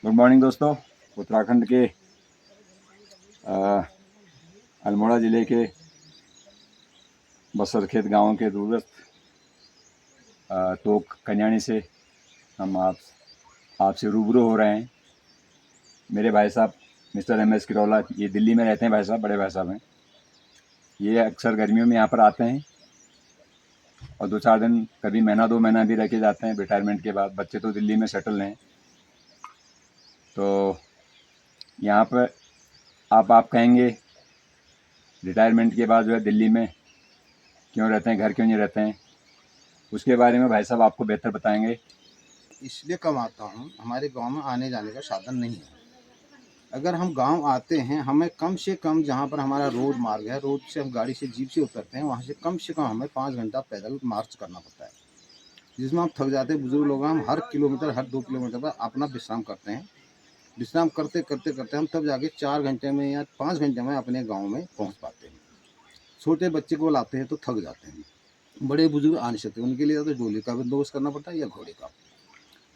Good morning दोस्तों। उत्तराखंड के अल्मोड़ा ज़िले के बसरखेत गांव के दूरस्थ तोक कन्याणी से हम आपसे रूबरू हो रहे हैं। मेरे भाई साहब मिस्टर MS किरौला, ये दिल्ली में रहते हैं भाई साहब, बड़े भाई साहब हैं। ये अक्सर गर्मियों में यहाँ पर आते हैं और 2-4 दिन, कभी महीना 2 महीना भी रह के जाते हैं रिटायरमेंट के बाद। बच्चे तो दिल्ली में सेटल हैं, तो यहाँ पर आप कहेंगे रिटायरमेंट के बाद जो है दिल्ली में क्यों रहते हैं, घर क्यों नहीं रहते हैं, उसके बारे में भाई साहब आपको बेहतर बताएंगे। इसलिए कम आता हूँ, हमारे गांव में आने जाने का साधन नहीं है। अगर हम गांव आते हैं, हमें कम से कम जहाँ पर हमारा रोड मार्ग है, रोड से हम गाड़ी से जीप से उतरते हैं, वहाँ से कम हमें 5 घंटा पैदल मार्च करना पड़ता है, जिसमें हम थक जाते हैं। बुजुर्ग लोग हम हर किलोमीटर, हर 2 किलोमीटर पर अपना विश्राम करते हैं। विश्राम करते करते करते हम तब जाके 4 घंटे में या 5 घंटे में अपने गाँव में पहुँच पाते हैं। छोटे बच्चे को लाते हैं तो थक जाते हैं, बड़े बुजुर्ग आ नहीं सकते, उनके लिए तो डोली का बंदोबस्त करना पड़ता है या घोड़े का।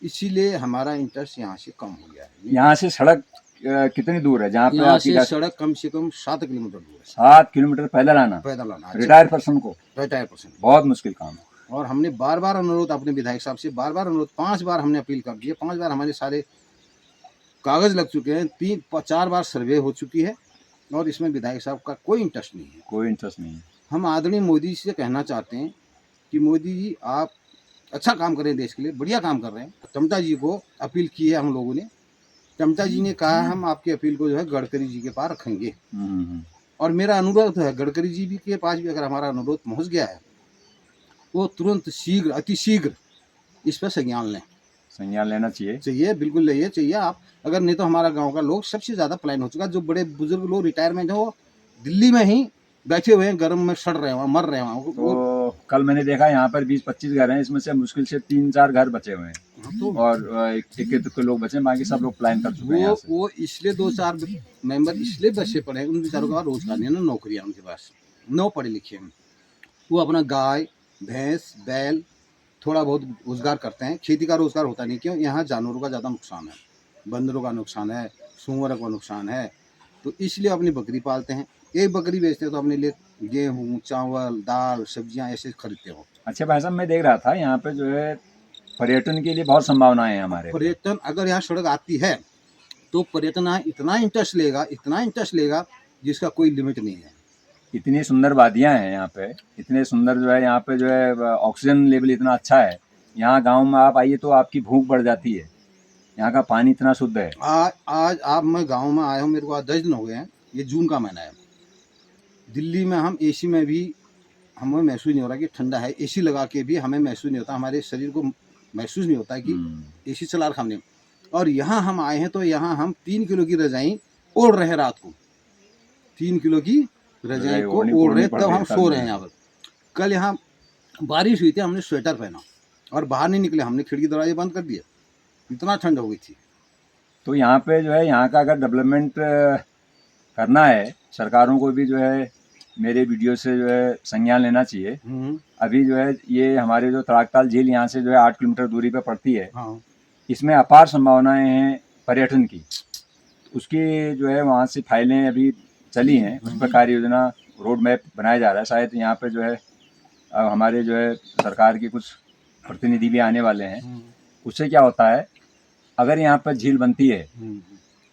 इसीलिए हमारा इंटरेस्ट यहाँ से कम हो गया है। यहाँ से सड़क कितनी दूर है जहाँ पे यहाँ आपकी से सड़क कम से कम 7 किलोमीटर दूर है। 7 किलोमीटर पैदल आना अच्छा। रिटायर्ड पर्सन को रिटायर्ड पर्सन बहुत मुश्किल काम है। और हमने बार बार अनुरोध अपने विधायक साहब से, बार बार अनुरोध, 5 बार हमने अपील कर दी है, 5 बार हमारे सारे कागज लग चुके हैं, 3-4 बार सर्वे हो चुकी है, और इसमें विधायक साहब का कोई इंटरेस्ट नहीं है। कोई इंटरेस्ट नहीं है। हम आदरणीय मोदी जी से कहना चाहते हैं कि मोदी जी आप अच्छा काम कर रहे हैं, देश के लिए बढ़िया काम कर रहे हैं। टमटा जी को अपील की है हम लोगों ने, टमटा जी ने कहा हम आपकी अपील को जो है गडकरी जी के पास रखेंगे। और मेरा अनुरोध है गडकरी जी भी के पास भी, अगर हमारा अनुरोध पहुंच गया है, वो तुरंत शीघ्र, अति शीघ्र इस पर संज्ञान लें। संज्ञान लेना चाहिए, बिल्कुल लेना चाहिए आप। अगर नहीं तो हमारा गांव का लोग सबसे ज़्यादा पलायन हो चुका है। जो बड़े बुजुर्ग लोग रिटायरमेंट है, वो दिल्ली में ही बैठे हुए हैं, गर्म में सड़ रहे हैं, मर रहे हैं। तो कल मैंने देखा यहाँ पर 20-25 घर हैं, इसमें से मुश्किल से 3-4 घर बचे हुए हैं, तो और 21 लोग बचे, बाकी सब लोग पलायन कर चुके हैं। वो इसलिए 2-4 मेंबर इसलिए बसे पड़े हैं, उन बेचारों के पास रोजगार नहीं है ना, नौकरियाँ उनके पास, न पढ़े लिखे हैं। वो अपना गाय भैंस बैल थोड़ा बहुत रोजगार करते हैं, खेती का रोजगार होता नहीं। क्यों? यहाँ जानवरों का ज़्यादा नुकसान है, बंदरों का नुकसान है, सूअर का नुकसान है, तो इसलिए अपनी बकरी पालते हैं। एक बकरी बेचते हैं तो अपने लिए गेहूँ चावल दाल सब्जियाँ ऐसे खरीदते हो। अच्छा भाई साहब, मैं देख रहा था यहाँ पे जो है पर्यटन के लिए बहुत संभावनाएं हैं हमारे। पर्यटन अगर यहाँ सड़क आती है तो पर्यटन यहाँ इतना इंटरेस्ट लेगा जिसका कोई लिमिट नहीं है। इतनी सुंदर वादियाँ हैं यहाँ पे, इतने सुंदर जो है यहाँ पे जो है ऑक्सीजन लेवल इतना अच्छा है। यहाँ गांव में आप आइए तो आपकी भूख बढ़ जाती है, यहाँ का पानी इतना शुद्ध है। आज आप, मैं गांव में आया हूँ, मेरे को आज 10 दिन हो गए हैं, ये जून का महीना है। दिल्ली में हम एसी में भी हमें महसूस नहीं हो रहा कि ठंडा है, एसी लगा के भी हमें महसूस नहीं होता, हमारे शरीर को महसूस नहीं होता कि एसी चला रखा हमने। और यहाँ हम आए हैं तो यहाँ हम 3 किलो की रजाई ओढ़ रहे हैं, रात को 3 किलो की रजाई को ओढ़ रहे, तब हम सो रहे हैं यहाँ पर। कल यहाँ बारिश हुई थी, हमने स्वेटर पहना और बाहर नहीं निकले, हमने खिड़की दरवाजे बंद कर दिए, इतना ठंड हो गई थी। तो यहाँ पे जो है यहाँ का अगर डेवलपमेंट करना है, सरकारों को भी जो है मेरे वीडियो से जो है संज्ञान लेना चाहिए। अभी जो है ये हमारे जो तड़ाकताल झील यहाँ से जो है 8 किलोमीटर दूरी पर पड़ती है। हाँ। इसमें अपार संभावनाएं हैं पर्यटन की। उसकी जो है वहाँ से फाइलें अभी चली हैं, उस पर कार्य योजना रोड मैप बनाया जा रहा है। शायद यहाँ पे जो है हमारे जो है सरकार के कुछ प्रतिनिधि भी आने वाले हैं। उससे क्या होता है, अगर यहाँ पर झील बनती है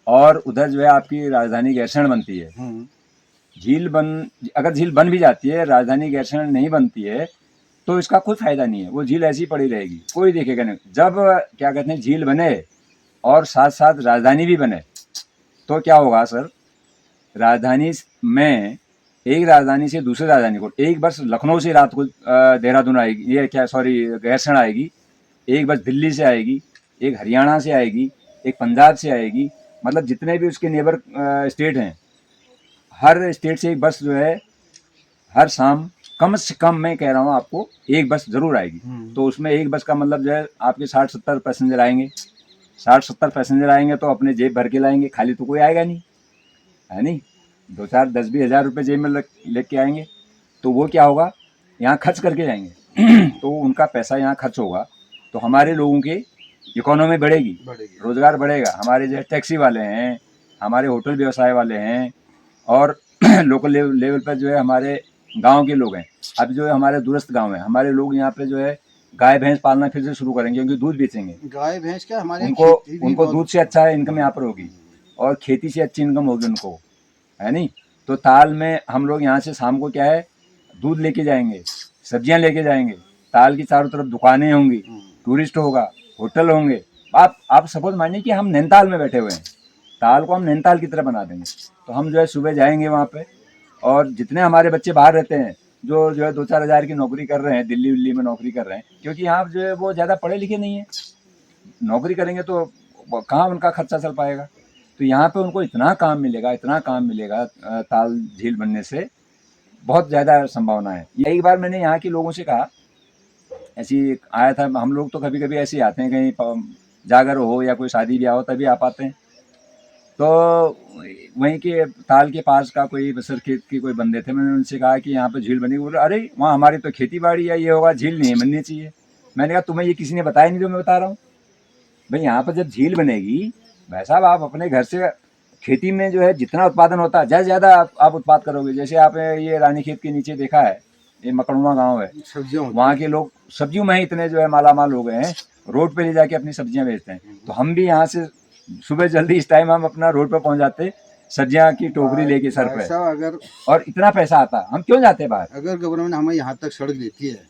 और उधर जो है आपकी राजधानी गैरसैंण बनती है, अगर झील बन भी जाती है, राजधानी गैरसैंण नहीं बनती है, तो इसका कोई फायदा नहीं है, वो झील ऐसी पड़ी रहेगी, कोई देखेगा नहीं। जब क्या कहते हैं झील बने और साथ साथ राजधानी भी बने तो क्या होगा सर, राजधानी में एक राजधानी से दूसरी राजधानी को, एक बस लखनऊ से रात को देहरादून आएगी, ये क्या सॉरी गैरसैंण आएगी, एक बस दिल्ली से आएगी, एक हरियाणा से आएगी, एक पंजाब से आएगी, मतलब जितने भी उसके नेबर स्टेट हैं, हर स्टेट से एक बस जो है हर शाम कम से कम, मैं कह रहा हूँ आपको, एक बस जरूर आएगी। तो उसमें एक बस का मतलब जो है आपके 60-70 पैसेंजर आएंगे। 60-70 पैसेंजर आएंगे तो अपने जेब भर के लाएंगे, खाली तो कोई आएगा नहीं, है नहीं। 2-4 10-20 हज़ार रुपये जेब में लेके आएंगे, तो वो क्या होगा, यहाँ खर्च करके जाएंगे तो उनका पैसा यहाँ खर्च होगा, तो हमारे लोगों के इकोनॉमी बढ़ेगी, बढ़ेगी। रोजगार बढ़ेगा। हमारे जो टैक्सी वाले हैं, हमारे होटल व्यवसाय वाले हैं, और लोकल लेवल पर जो है हमारे गांव के लोग हैं। अब जो है हमारे दूरस्थ गांव है, हमारे लोग यहाँ पे जो है गाय भैंस पालना फिर से शुरू करेंगे, क्योंकि दूध बेचेंगे। गाय भैंस क्या हमारे यहाँ उनको खेती भी उनको बहुत दूध से अच्छा इनकम यहाँ पर होगी, और खेती से अच्छी इनकम होगी उनको, है नहीं। तो ताल में हम लोग यहाँ से शाम को क्या है, दूध लेके जाएंगे, सब्जियां लेके जाएंगे। ताल की चारों तरफ दुकानें होंगी, टूरिस्ट होगा, होटल होंगे। आप सपोज मानिए कि हम नैनीताल में बैठे हुए हैं, ताल को हम नैनीताल की तरह बना देंगे। तो हम जो है सुबह जाएंगे वहाँ पे, और जितने हमारे बच्चे बाहर रहते हैं, जो है 2-4 हज़ार की नौकरी कर रहे हैं, दिल्ली विल्ली में नौकरी कर रहे हैं, क्योंकि यहाँ जो है वो ज़्यादा पढ़े लिखे नहीं है, नौकरी करेंगे तो कहाँ उनका खर्चा चल पाएगा। तो यहाँ पे उनको इतना काम मिलेगा, इतना काम मिलेगा ताल झील बनने से, बहुत ज़्यादा संभावना है। एक बार मैंने यहाँ के लोगों से कहा, ऐसी आया था, हम लोग तो कभी कभी ऐसे ही आते हैं, कहीं जागर हो या कोई शादी ब्याह हो तभी आ पाते हैं। तो वहीं के ताल के पास का कोई बसर खेत के कोई बंदे थे, मैंने उनसे कहा कि यहाँ पे झील बनी। बोले अरे वहाँ हमारी तो खेती बाड़ी है, ये होगा, झील नहीं बननी चाहिए। मैंने कहा तुम्हें ये किसी ने बताया नहीं जो मैं बता रहा हूँ? भाई यहाँ पर जब झील बनेगी, भाई साहब आप अपने घर से खेती में जो है जितना उत्पादन होता है, ज़्यादा आप उत्पाद करोगे। जैसे आपने ये रानीखेत के नीचे देखा है, ये मकड़ुआ गांव है, सब्जियां वहाँ के लोग सब्जियों में ही इतने जो है मालामाल हो गए हैं, रोड पे ले जाके अपनी सब्जियां बेचते हैं। तो हम भी यहाँ से सुबह जल्दी इस टाइम हम अपना रोड पे पहुँच जाते, सब्जियां की टोकरी लेके सर पे, अगर और इतना पैसा आता, हम क्यों जाते बाहर? अगर गवर्नमेंट हमें यहाँ तक सड़क देती है,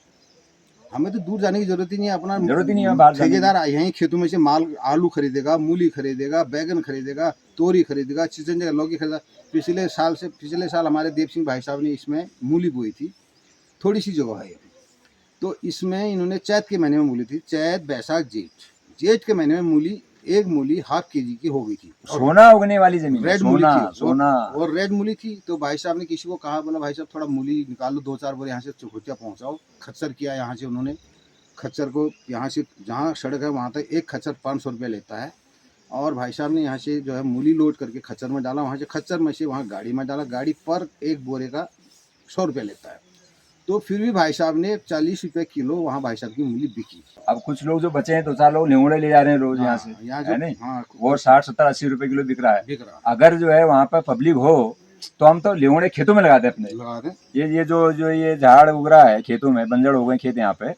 हमें तो दूर जाने की जरूरत ही नहीं है। अपना जरूरत ही नहीं है बाहर जाने की। ठेकेदार यहीं खेतों में से माल, आलू खरीदेगा, मूली खरीदेगा, बैगन खरीदेगा, तोरी खरीदेगा, चिचिंडा लौकी खरीदेगा। पिछले साल हमारे देव सिंह भाई साहब ने इसमें मूली बोई थी, थोड़ी सी जगह है, तो इसमें इन्होंने चैत के महीने में मूली थी, चैत बैसाख जेठ के महीने में मूली, एक मूली ½ केजी की हो गई थी। सोना उगने वाली जमीन, रेड मूली सोना थी, सोना। और रेड मूली थी। तो भाई साहब ने किसी को कहा, बोला भाई साहब थोड़ा मूली निकाल लो, 2-4 बोरे यहाँ से चुखुटिया पहुँचाओ। खच्चर किया यहाँ से उन्होंने, खच्चर को यहाँ से जहाँ सड़क है वहाँ तक एक खच्चर 500 रुपये लेता है। और भाई साहब ने यहाँ से जो है मूली लोड करके खच्चर में डाला, वहाँ से खच्चर में से वहाँ गाड़ी में डाला, गाड़ी पर एक बोरे का 100 रुपये लेता है। तो फिर भी भाई साहब ने 40 रुपये किलो वहाँ भाई साहब की मूली बिकी। अब कुछ लोग जो बचे हैं, 2-4 लोग निगुड़े ले जा रहे हैं रोज यहाँ से, है नहीं, वो 60-70-80 रुपए किलो बिक रहा है। अगर जो है वहाँ पर पब्लिक हो तो हम तो लिंगोड़े खेतों में लगाते अपने। ये जो ये झाड़ उग रहा है खेतों में, बंजर हो गए खेत, यहाँ पे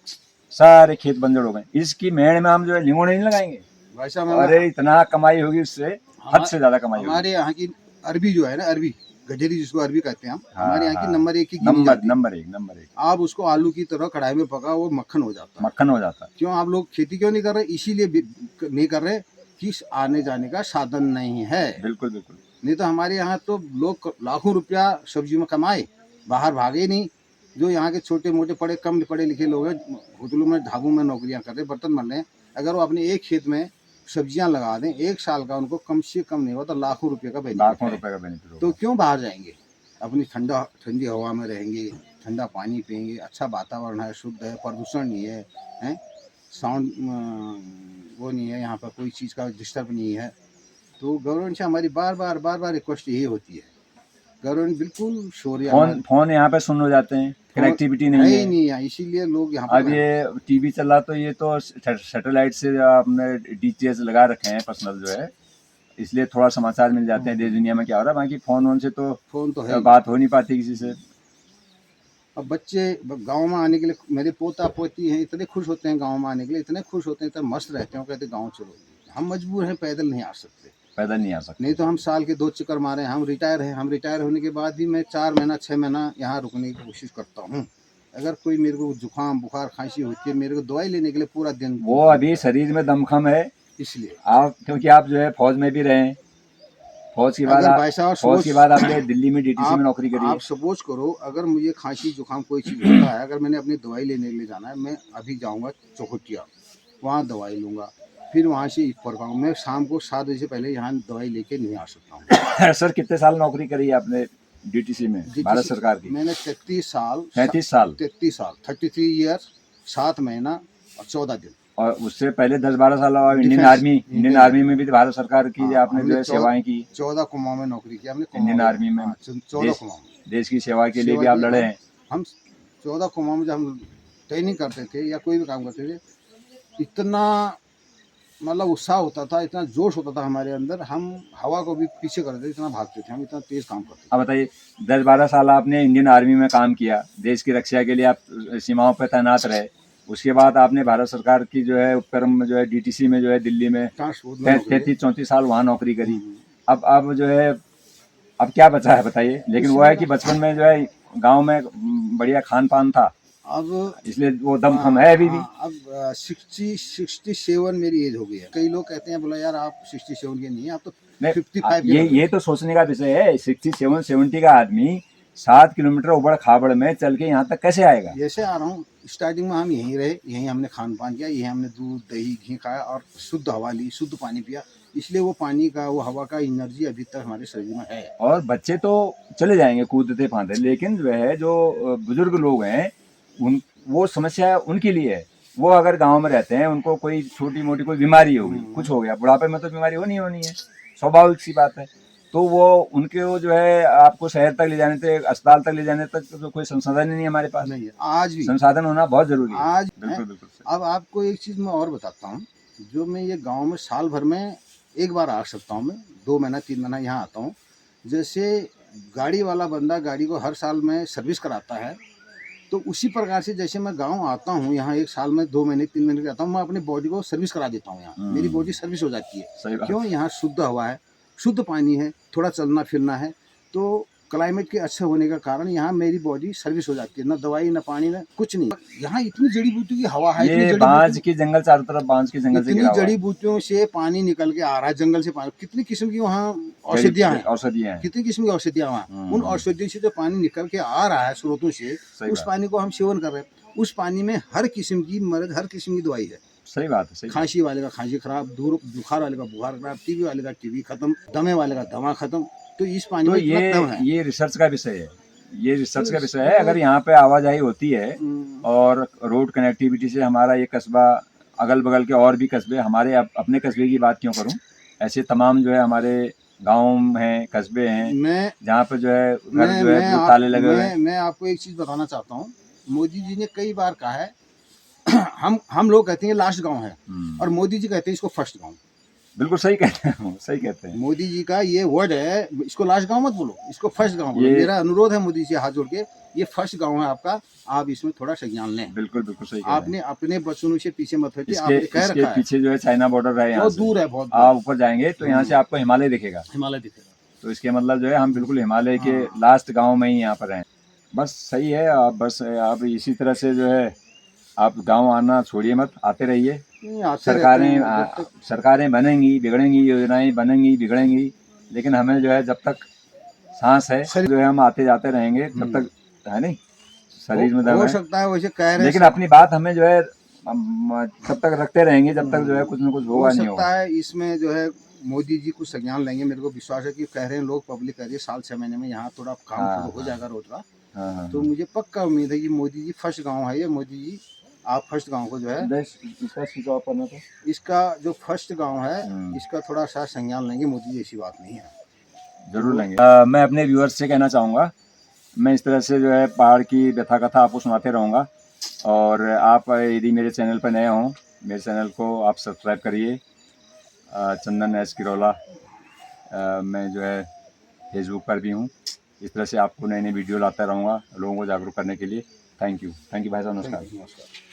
सारे खेत बंजर हो गए, इसकी मेड़ में हम जो है लिंगोड़े नहीं लगाएंगे भाई साहब? अरे इतना कमाई होगी उससे, हद से ज्यादा कमाई होगी। हमारे यहाँ की अरबी जो है ना, अरबी गजेरी जिसको अरबी कहते हैं हम, हमारे यहाँ की नंबर 1 की नंबर एक। आप उसको आलू की तरह कढ़ाई में पका, वो मक्खन हो जाता है, मक्खन हो जाता है। क्यों आप लोग खेती क्यों नहीं कर रहे? इसीलिए नहीं कर रहे कि आने जाने का साधन नहीं है। बिल्कुल बिल्कुल। नहीं तो हमारे यहाँ तो लोग लाखों रुपया सब्जियों में कमाए, बाहर भागे नहीं। जो यहाँ के छोटे मोटे कम पढ़े लिखे लोग हैं, होटलों में ढाबों में नौकरियाँ कर रहे, बर्तन बन रहे हैं, अगर वो अपने एक खेत में सब्जियां लगा दें, एक साल का उनको कम से कम नहीं होता लाखों रुपए का बेनिफिट। तो क्यों बाहर जाएंगे? अपनी ठंडी हवा में रहेंगे, ठंडा पानी पिएंगे, अच्छा वातावरण है, शुद्ध है, प्रदूषण नहीं है, हैं, साउंड वो नहीं है, यहाँ पर कोई चीज़ का डिस्टर्ब नहीं है। तो गवर्नमेंट से हमारी बार बार रिक्वेस्ट यही होती है, गवर्नमेंट बिल्कुल शोर, फोन यहाँ पे सुन हो जाते हैं, कनेक्टिविटी नहीं है, इसीलिए लोग यहाँ अब ये टीवी चला तो ये तो सैटेलाइट से आपने डीटीएच लगा रखे हैं पर्सनल जो है, इसलिए थोड़ा समाचार मिल जाते हैं देश दुनिया में क्या हो रहा है। बाकी फोन से तो है, बात हो नहीं पाती किसी से। अब बच्चे गांव में आने के लिए, मेरे पोता पोती हैं, इतने खुश होते हैं गांव में आने के लिए, इतने खुश होते हैं, इतने मस्त रहते हैं, कहते गांव चलो। हम मजबूर हैं, पैदल नहीं आ सकते, नहीं तो हम साल के 2 चक्कर मारे। हम रिटायर हैं, हम रिटायर होने के बाद भी मैं 4 महीना 6 महीना यहाँ रुकने की कोशिश करता हूँ। अगर कोई मेरे को जुकाम बुखार खांसी होती है, मेरे को दवाई लेने के लिए पूरा दिन, वो अभी शरीर में दमखम है, इसलिए आप, क्योंकि आप जो है फौज में भी रहे, फौज के बाद आपने दिल्ली में डीटीसी में नौकरी करी है। आप सपोज करो, अगर मुझे खांसी जुकाम कोई चीज़ होता है, अगर मैंने अपनी दवाई लेने के लिए जाना है, मैं अभी जाऊँगा चौखुटिया, वहाँ दवाई लूँगा, फिर वहाँ से पड़काऊँ। मैं शाम को 7 बजे से पहले यहाँ दवाई लेके नहीं आ सकता हूँ। सर कितने साल नौकरी करी है आपने डीटीसी में, भारत सरकार की? मैंने 33 साल 33 ईयर 7 महीना और 14 दिन। और उससे पहले 10-12 साल इंडियन आर्मी में भी भारत सरकार की आपने जो है सेवाएं की। 14 कुमाऊं में नौकरी की हमने, इंडियन आर्मी में 14 कुमाऊं, देश की सेवा के लिए भी आप लड़े हैं। हम 14 कुमाऊं में जब हम ट्रेनिंग करते थे या कोई भी काम करते थे, इतना मतलब उत्साह होता था, इतना जोश होता था हमारे अंदर, हम हवा को भी पीछे कर देते, इतना भागते थे हम, इतना तेज काम करते थे। अब बताइए, 10-12 साल आपने इंडियन आर्मी में काम किया, देश की रक्षा के लिए आप सीमाओं पर तैनात रहे। उसके बाद आपने भारत सरकार की जो है उपक्रम में जो है डीटीसी में जो है दिल्ली में ट्रांसपोर्ट में नौकरी है। 33-34 साल वहाँ नौकरी करी। हम्म। अब जो है अब क्या बचा है बताइए। लेकिन वो है कि बचपन में जो है गांव में बढ़िया खान पान था, अब इसलिए वो दम है अभी भी। अब 67 मेरी एज हो गई है। कई लोग कहते हैं बोला यार आप 67 के नहीं है, आप तो नहीं, 55 के लग रहे ये तो सोचने का विषय है। 67-70 का आदमी 7 किलोमीटर उबड़ खाबड़ में चल के यहाँ तक कैसे आएगा। हो। जैसे आ रहा हूँ, स्टार्टिंग में हम यहीं रहे, यहीं हमने खान पान किया, यहीं हमने दूध दही घी खाया और शुद्ध हवा ली, शुद्ध पानी पिया, इसलिए वो पानी का वो हवा का एनर्जी अभी तक हमारे शरीर में है। और बच्चे तो चले जाएंगे कूदते फांदते, लेकिन जो है जो बुजुर्ग लोग हैं उन वो समस्या उनके लिए है। वो अगर गांव में रहते हैं, उनको कोई छोटी मोटी कोई बीमारी हो गई, कुछ हो गया, बुढ़ापे में तो बीमारी होनी होनी है, स्वाभाविक सी बात है। तो वो उनके वो जो है आपको शहर तक ले जाने तक, अस्पताल तक ले जाने तक तो कोई संसाधन नहीं है हमारे पास। नहीं है आज भी, संसाधन होना बहुत जरूरी है। आज बिल्कुल बिल्कुल सही। अब आपको एक चीज़ मैं और बताता हूँ, जो मैं ये गांव में साल भर में एक बार आ सकता हूँ, मैं 2 महीना 3 महीना यहाँ आता हूँ। जैसे गाड़ी वाला बंदा गाड़ी को हर साल में सर्विस कराता है, तो उसी प्रकार से जैसे मैं गांव आता हूँ, यहाँ एक साल में 2 महीने 3 महीने आता हूँ, मैं अपनी बॉडी को सर्विस करा देता हूँ। यहाँ मेरी बॉडी सर्विस हो जाती है। सही बात। क्यों? यहाँ शुद्ध हवा है, शुद्ध पानी है, थोड़ा चलना फिरना है, तो क्लाइमेट के अच्छे होने का कारण यहाँ मेरी बॉडी सर्विस हो जाती है। ना दवाई ना पानी ना कुछ नहीं। यहाँ इतनी जड़ी बूटी की हवा है, इतनी ये जड़ी बांज बूटी, की जंगल, चारों तरफ बांज के जंगल से इतनी घिरा हुआ जड़ी है। बूटियों से पानी निकल के आ रहा है, जंगल से पानी, कितनी किस्म की वहाँ औषधियाँ हैं, औषधियाँ हैं। कितनी किस्म की औषधियाँ वहाँ, उन औषधियों से जो पानी निकल के आ रहा है स्रोतों से, सही उस बात। पानी को हम सेवन कर रहे हैं। उस पानी में हर किस्म की मर्ज, हर किस्म की दवाई है। सही बात है, सही बात है। खांसी वाले का खांसी खराब, बुखार वाले का बुखार खराब, टीबी वाले का टीबी खत्म, दमे वाले का दमा खत्म। तो इस पानी तो में इतना दम है। ये रिसर्च का विषय है, ये रिसर्च तो का विषय है। अगर यहाँ पे आवाजाही होती है हम्म, और रोड कनेक्टिविटी से हमारा ये कस्बा, अगल बगल के और भी कस्बे, हमारे अपने कस्बे की बात क्यों करूँ, ऐसे तमाम जो है हमारे गाँव हैं, कस्बे हैं, मैं जहाँ पे जो है घर जो है वो ताले लगे हुए हैं। मैं आपको एक चीज़ बताना चाहता हूँ। मोदी जी ने कई बार कहा है हम लोग कहते हैं लास्ट गांव है, और मोदी जी कहते हैं इसको फर्स्ट गांव। बिल्कुल सही कहते हैं, सही कहते हैं। मोदी जी का ये वर्ड है, इसको लास्ट गांव मत बोलो, इसको फर्स्ट गांव बोलो। ये- मेरा अनुरोध है मोदी जी से हाथ जोड़ के, ये फर्स्ट गांव है आपका, आप इसमें थोड़ा संज्ञान लें। बिल्कुल बिल्कुल सही कह रहे हैं। आपने अपने बचनों से पीछे मत हटिए, इसके आपने कह इसके रखा है। पीछे जो है चाइना बॉर्डर है, यहाँ बहुत से दूर है, बहुत दूर। आप ऊपर जाएंगे तो यहाँ से आपको हिमालय दिखेगा। हिमालय दिखेगा। तो इसके मतलब जो है हम बिल्कुल हिमालय के लास्ट गांव में ही यहाँ पर हैं। बस सही है। आप बस आप इसी तरह से जो है आप गांव आना छोड़िए मत, आते रहिए। नहीं, आते रहते हैं, जब तक सरकारें बनेंगी बिगड़ेंगी, योजनाएं बनेंगी बिगड़ेंगी, लेकिन हमें जो है जब तक सांस है जो है हम आते जाते रहेंगे, जब तक है नहीं शरीर में दम हो है। सकता है वैसे कह रहे हैं, लेकिन अपनी बात हमें जो है तब तक रखते रहेंगे जब तक जो है कुछ न कुछ होगा, हो नहीं सकता होगा। है इसमें जो है मोदी जी कुछ संज्ञान लेंगे। मेरे को विश्वास है कि कह रहे हैं लोग, पब्लिक कह रही है साल 6 महीने में यहाँ थोड़ा काम शुरू हो जाएगा रोड का। हाँ हाँ। तो मुझे पक्का उम्मीद है कि मोदी जी फर्स्ट गांव है ये। मोदी जी आप फर्स्ट गांव को जो है, इसका स्विच ऑफ करना था। इसका जो फर्स्ट गांव है, इसका थोड़ा सा संज्ञान लेंगे मोदी जी, ऐसी बात नहीं है। जरूर लेंगे। मैं अपने व्यूअर्स से कहना चाहूँगा, मैं इस तरह से जो है पहाड़ की व्यथा कथा आपको सुनाते रहूँगा। और आप यदि मेरे चैनल पर नए हों, मेरे चैनल को आप सब्सक्राइब करिए। चंदन एस किरोला, मैं जो है फेसबुक पर भी हूँ। इस तरह से आपको नई नई वीडियो लाता रहूँगा लोगों को जागरूक करने के लिए। थैंक यू भाई साहब, नमस्कार। नमस्कार।